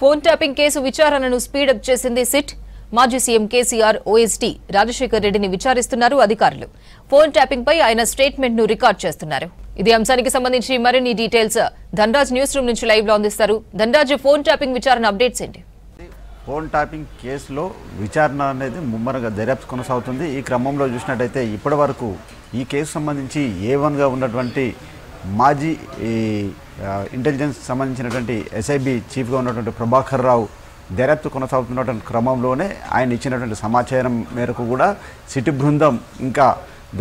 Phone tapping case విచారణను speedup చేసింది SIT. మాజీ సీఎం కేసీఆర్ ఓఎస్డీ రాజశేఖర్ రెడ్డిని విచారిస్తున్నారు అధికారులు. ఫోన్ ట్యాపింగ్ పై ఆయన స్టేట్మెంట్ ను రికార్డ్ చేస్తున్నారు. ఇదే అంశానికి సంబంధించి మరిన్ని డీటెయిల్స్ ధనరాజ్ న్యూస్ రూమ్ నుంచి లైవ్ లో అందిస్తారు. ధనరాజ్, ఫోన్ ట్యాపింగ్ విచారణ అప్డేట్స్ ఏంటి? ఫోన్ ట్యాపింగ్ కేసులో విచారణ అనేది ముమ్మరంగా దర్యాప్తు కొనసాగుతుంది. ఈ క్రమంలో చూసినట్టయితే ఇప్పటి వరకు ఈ కేసు సంబంధించి A1గా ఉన్నటువంటి మాజీ ఇంటెలిజెన్స్ సంబంధించినటువంటి SIB చీఫ్గా ఉన్నటువంటి ప్రభాకర్ రావు దర్యాప్తు కొనసాగుతున్నటువంటి క్రమంలోనే ఆయన ఇచ్చినటువంటి సమాచారం మేరకు కూడా సిటీ బృందం ఇంకా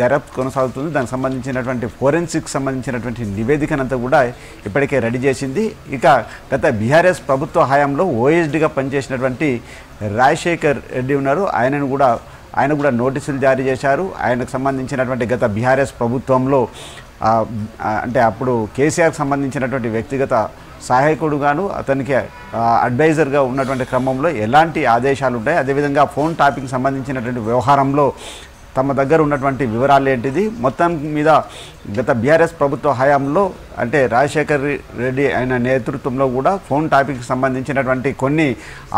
దర్యాప్తు కొనసాగుతుంది. దానికి సంబంధించినటువంటి ఫోరెన్సిక్ సంబంధించినటువంటి నివేదికనంతా కూడా ఇప్పటికే రెడీ చేసింది. ఇక గత BRS ప్రభుత్వ హయాంలో OSDగా పనిచేసినటువంటి రాజశేఖర్ రెడ్డి ఉన్నారు. ఆయన కూడా నోటీసులు జారీ చేశారు. ఆయనకు సంబంధించినటువంటి గత BRS ప్రభుత్వంలో అంటే అప్పుడు కేసీఆర్కి సంబంధించినటువంటి వ్యక్తిగత సహాయకుడుగాను అతనికి అడ్వైజర్గా ఉన్నటువంటి క్రమంలో ఎలాంటి ఆదేశాలు ఉంటాయి, అదేవిధంగా ఫోన్ ట్యాపింగ్ సంబంధించినటువంటి వ్యవహారంలో తమ దగ్గర ఉన్నటువంటి వివరాలు ఏంటిది, మొత్తం మీద గత BRS ప్రభుత్వ హయాంలో అంటే రాజశేఖర్ రెడ్డి ఆయన నేతృత్వంలో కూడా ఫోన్ ట్యాపింగ్కి సంబంధించినటువంటి కొన్ని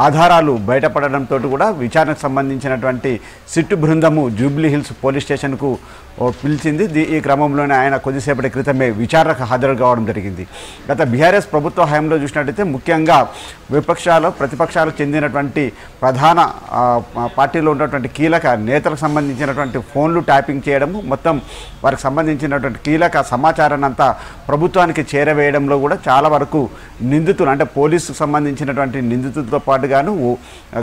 ఆధారాలు బయటపడడంతో కూడా విచారణకు సంబంధించినటువంటి సిట్టు బృందము జూబ్లీ హిల్స్ పోలీస్ స్టేషన్కు పిలిచింది. ఈ క్రమంలోనే ఆయన కొద్దిసేపటి క్రితమే విచారణకు హాజరు కావడం జరిగింది. గత BRS ప్రభుత్వ హయాంలో చూసినట్టయితే ముఖ్యంగా ప్రతిపక్షాలకు చెందినటువంటి ప్రధాన పార్టీలో ఉన్నటువంటి కీలక నేతలకు సంబంధించినటువంటి ఫోన్లు ట్యాపింగ్ చేయడము, మొత్తం వారికి సంబంధించినటువంటి కీలక సమాచారాన్ని అంతా ప్రభుత్వానికి చేరవేయడంలో కూడా చాలా వరకు నిందితులు అంటే పోలీసుకు సంబంధించినటువంటి నిందితులతో పాటుగాను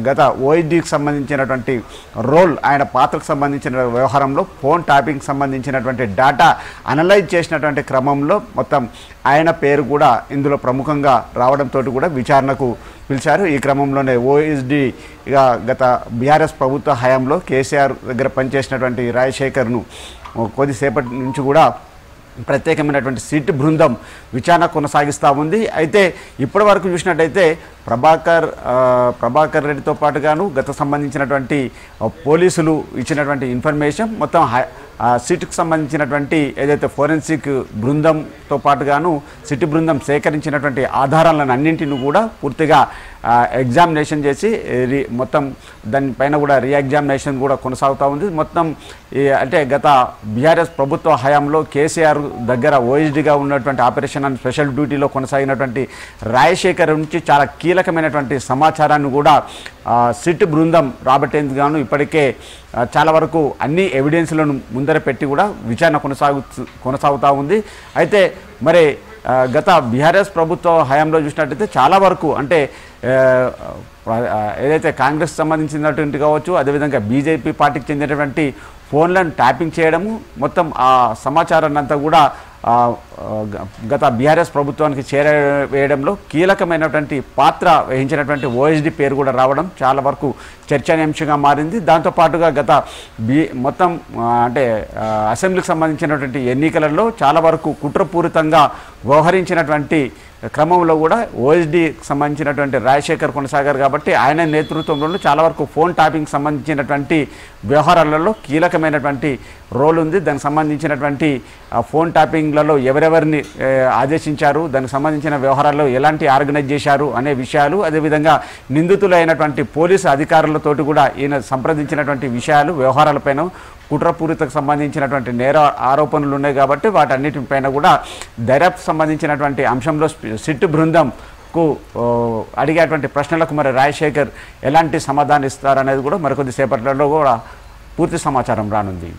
గత OSDకి సంబంధించినటువంటి ఆయన పాత్రకు సంబంధించిన వ్యవహారంలో ఫోన్ ట్యాపింగ్ సంబంధించినటువంటి డేటా అనలైజ్ చేసినటువంటి క్రమంలో మొత్తం ఆయన పేరు కూడా ఇందులో ప్రముఖంగా రావడంతో కూడా విచారణకు పిలిచారు. ఈ క్రమంలోనే OSDగా గత BRS ప్రభుత్వ హయాంలో కేసీఆర్ దగ్గర పనిచేసినటువంటి రాజశేఖర్ను కొద్దిసేపటి నుంచి కూడా ప్రత్యేకమైనటువంటి సిట్ బృందం విచారణ కొనసాగిస్తూ ఉంది. అయితే ఇప్పటి వరకు చూసినట్టయితే ప్రభాకర్ రెడ్డితో పాటుగాను గత సంబంధించినటువంటి పోలీసులు ఇచ్చినటువంటి ఇన్ఫర్మేషన్ మొత్తం సిట్కి సంబంధించినటువంటి ఏదైతే ఫోరెన్సిక్ బృందంతో పాటుగాను సిటీ బృందం సేకరించినటువంటి ఆధారాలను అన్నింటిని కూడా పూర్తిగా ఎగ్జామినేషన్ చేసి మొత్తం దానిపైన కూడా రీఎగ్జామినేషన్ కూడా కొనసాగుతూ ఉంది. మొత్తం అంటే గత BRS ప్రభుత్వ హయాంలో కేసీఆర్ దగ్గర OSDగా ఉన్నటువంటి ఆపరేషన్ అండ్ స్పెషల్ డ్యూటీలో కొనసాగినటువంటి రాజశేఖర్ నుంచి చాలా కీలకమైనటువంటి సమాచారాన్ని కూడా సిట్ బృందం రాబట్టేందుకు గాను ఇప్పటికే చాలా వరకు అన్ని ఎవిడెన్స్లను ముందర పెట్టి కూడా విచారణ కొనసాగుతూ ఉంది. అయితే మరి గత BRS ప్రభుత్వ హయాంలో చూసినట్టయితే చాలా వరకు అంటే ఏదైతే కాంగ్రెస్ సంబంధించినటువంటి కావచ్చు, అదేవిధంగా BJP పార్టీకి చెందినటువంటి ఫోన్లను ట్యాపింగ్ చేయడము, మొత్తం ఆ సమాచారాన్ని అంతా కూడా గత BRS ప్రభుత్వానికి చేరవేయడంలో కీలకమైనటువంటి పాత్ర వహించినటువంటి OSD పేరు కూడా రావడం చాలా వరకు చర్చనీయాంశంగా మారింది. దాంతోపాటుగా గత మొత్తం అంటే అసెంబ్లీకి సంబంధించినటువంటి ఎన్నికలలో చాలా వరకు కుట్రపూరితంగా వ్యవహరించినటువంటి క్రమంలో కూడా OSDకి సంబంధించినటువంటి రాజశేఖర్ కొనసాగారు కాబట్టి ఆయన నేతృత్వంలో చాలా వరకు ఫోన్ ట్యాపింగ్ సంబంధించినటువంటి వ్యవహారాలలో కీలకమైనటువంటి రోల్ ఉంది. దానికి సంబంధించినటువంటి ఫోన్ ట్యాపింగ్లలో ఎవరెవరిని ఆదేశించారు, దానికి సంబంధించిన వ్యవహారాల్లో ఎలాంటి ఆర్గనైజ్ చేశారు అనే విషయాలు, అదేవిధంగా నిందితులైనటువంటి పోలీసు అధికారులతోటి కూడా ఈయన సంప్రదించినటువంటి విషయాలు వ్యవహారాలపైన కుట్రపూరితకు సంబంధించినటువంటి నేర ఆరోపణలు ఉన్నాయి కాబట్టి వాటన్నిటిపైన కూడా దర్యాప్తు సంబంధించినటువంటి అంశంలో సిట్ బృందంకు అడిగేటువంటి ప్రశ్నలకు మరి రాజశేఖర్ ఎలాంటి సమాధానం ఇస్తారనేది కూడా మరికొద్దిసేపట్లో కూడా పూర్తి సమాచారం రానుంది.